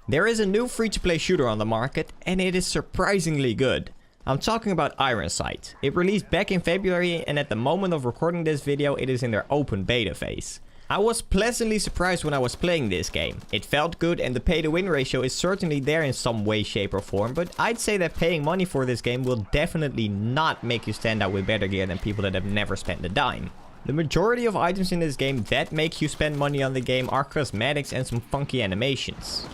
There is a new free-to-play shooter on the market, and it is surprisingly good. I'm talking about IronSight. It released back in February, and at the moment of recording this video, it is in their open beta phase. I was pleasantly surprised when I was playing this game. It felt good, and the pay-to-win ratio is certainly there in some way, shape or form, but I'd say that paying money for this game will definitely not make you stand out with better gear than people that have never spent a dime. The majority of items in this game that make you spend money on the game are cosmetics and some funky animations.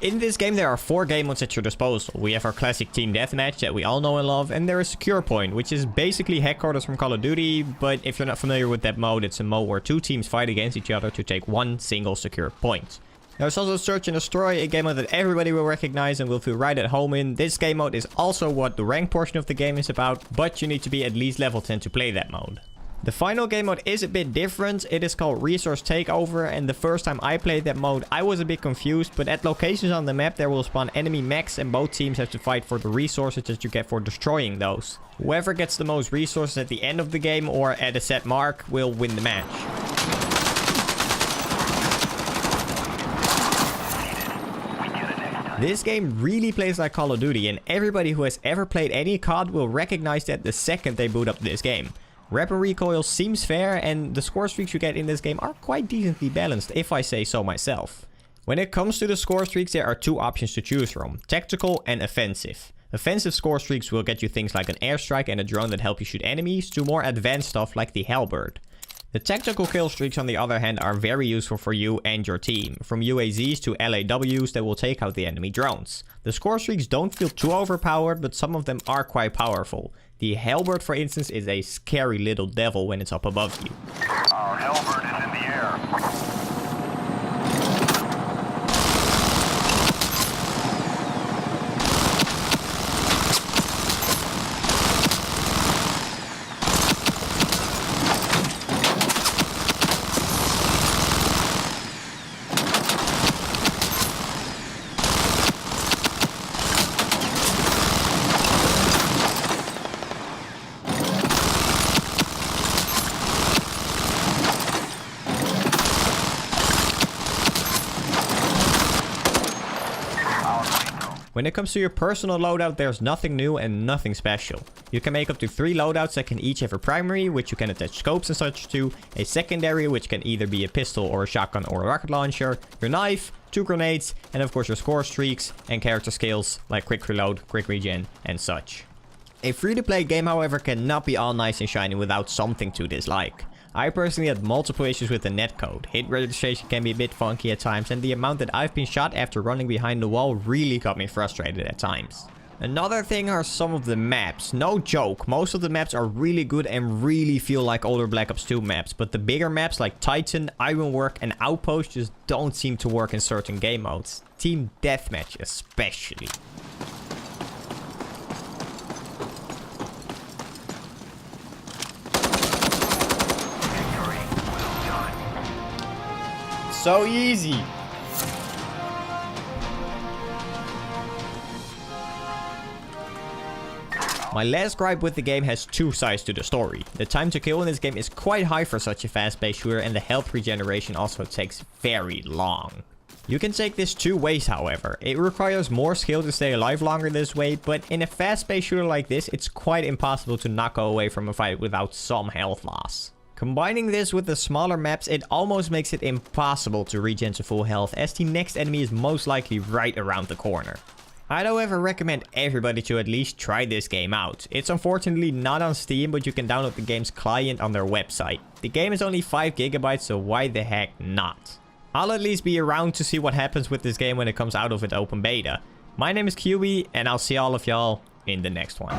In this game there are 4 game modes at your disposal. We have our classic team deathmatch that we all know and love, and there is Secure Point, which is basically headquarters from Call of Duty, but if you're not familiar with that mode, it's a mode where 2 teams fight against each other to take one single secure point. There's also Search and Destroy, a game mode that everybody will recognize and will feel right at home in. This game mode is also what the rank portion of the game is about, but you need to be at least level 10 to play that mode. The final game mode is a bit different. It is called Resource Takeover, and the first time I played that mode I was a bit confused, but at locations on the map there will spawn enemy mechs and both teams have to fight for the resources that you get for destroying those. Whoever gets the most resources at the end of the game or at a set mark will win the match. This game really plays like Call of Duty, and everybody who has ever played any COD will recognize that the second they boot up this game. Weapon recoil seems fair, and the score streaks you get in this game are quite decently balanced, if I say so myself. When it comes to the score streaks, there are 2 options to choose from: tactical and offensive. Offensive score streaks will get you things like an airstrike and a drone that help you shoot enemies, to more advanced stuff like the Halberd. The tactical kill streaks, on the other hand, are very useful for you and your team, from UAZs to LAWs that will take out the enemy drones. The score streaks don't feel too overpowered, but some of them are quite powerful. The Halberd, for instance, is a scary little devil when it's up above you. Our Halberd is in the air. When it comes to your personal loadout, there's nothing new and nothing special. You can make up to 3 loadouts that can each have a primary, which you can attach scopes and such to, a secondary, which can either be a pistol or a shotgun or a rocket launcher, your knife, 2 grenades, and of course your score streaks and character skills like quick reload, quick regen, and such. A free-to-play game, however, cannot be all nice and shiny without something to dislike. I personally had multiple issues with the netcode. Hit registration can be a bit funky at times, and the amount that I've been shot after running behind the wall really got me frustrated at times. Another thing are some of the maps. No joke, most of the maps are really good and really feel like older Black Ops 2 maps, but the bigger maps like Titan, Ironwork and Outpost just don't seem to work in certain game modes. Team Deathmatch especially. So easy. My last gripe with the game has 2 sides to the story. The time to kill in this game is quite high for such a fast-paced shooter, and the health regeneration also takes very long. You can take this 2 ways, however. It requires more skill to stay alive longer this way, but in a fast-paced shooter like this, it's quite impossible to not go away from a fight without some health loss. Combining this with the smaller maps, it almost makes it impossible to regen to full health, as the next enemy is most likely right around the corner. I'd however recommend everybody to at least try this game out. It's unfortunately not on Steam, but you can download the game's client on their website. The game is only 5 GB, so why the heck not? I'll at least be around to see what happens with this game when it comes out of its open beta. My name is Cubie, and I'll see all of y'all in the next one.